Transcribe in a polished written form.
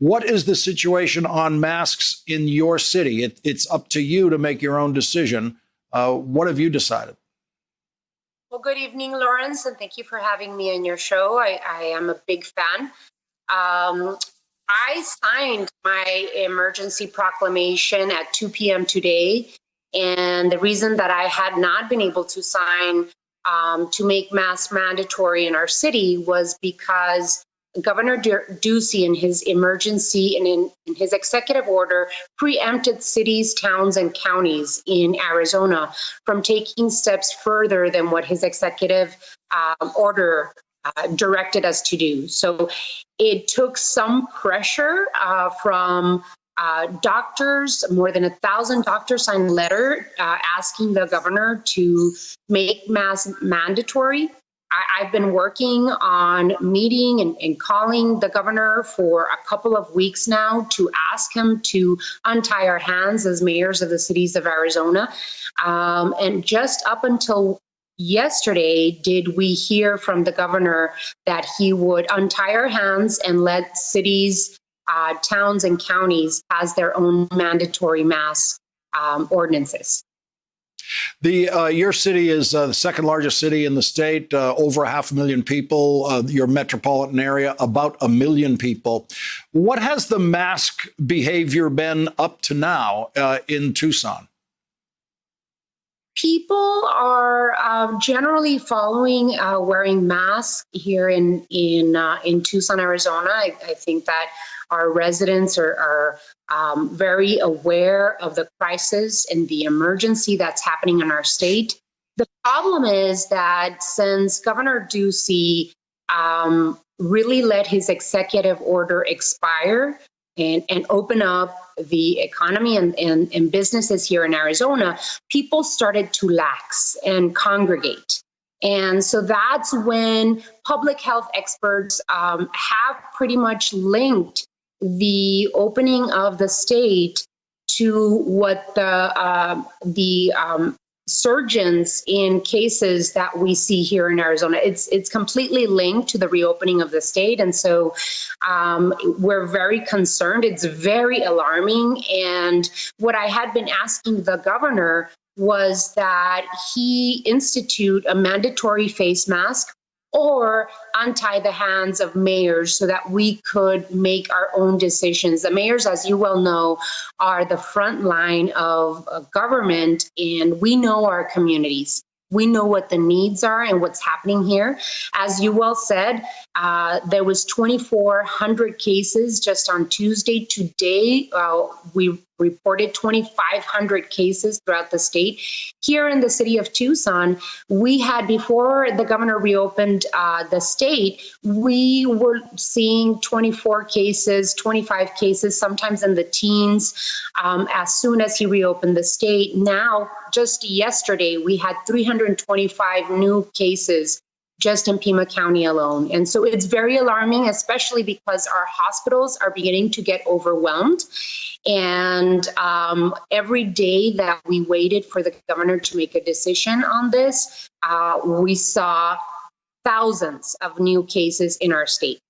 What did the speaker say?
What is the situation on masks in your city? It's up to you to make your own decision. What have you decided? Well, good evening, Lawrence, and thank you for having me on your show. I am a big fan. I signed my emergency proclamation at 2 p.m. today, and the reason that I had not been able to sign to make masks mandatory in our city was because Governor Ducey, in his emergency and in his executive order, preempted cities, towns, and counties in Arizona from taking steps further than what his executive order directed us to do. So it took some pressure from doctors. More than 1,000 doctors signed a letter asking the governor to make masks mandatory. I've been working on meeting and calling the governor for a couple of weeks now to ask him to untie our hands as mayors of the cities of Arizona. And just up until yesterday, did we hear from the governor that he would untie our hands and let cities, towns, and counties has their own mandatory mask ordinances. Your city is the second largest city in the state, over 500,000 people. Your metropolitan area, about 1 million people. What has the mask behavior been up to now in Tucson? People are generally following wearing masks here in Tucson, Arizona. I think that our residents are very aware of the crisis and the emergency that's happening in our state. The problem is that since Governor Ducey really let his executive order expire and open up the economy and businesses here in Arizona, people started to lax and congregate. And so that's when public health experts have pretty much linked the opening of the state to what the surgeons in cases that we see here in Arizona. It's completely linked to the reopening of the state. And so we're very concerned. It's very alarming. And what I had been asking the governor was that he institute a mandatory face mask or untie the hands of mayors so that we could make our own decisions. The mayors, as you well know, are the front line of government, and we know our communities. We know what the needs are and what's happening here. As you well said, there was 2,400 cases just on Tuesday. Today, we reported 2,500 cases throughout the state. Here in the city of Tucson, we had, before the governor reopened the state, we were seeing 24 cases, 25 cases, sometimes in the teens, as soon as he reopened the state. Now, just yesterday, we had 325 new cases just in Pima County alone. And so it's very alarming, especially because our hospitals are beginning to get overwhelmed. And every day that we waited for the governor to make a decision on this, we saw thousands of new cases in our state.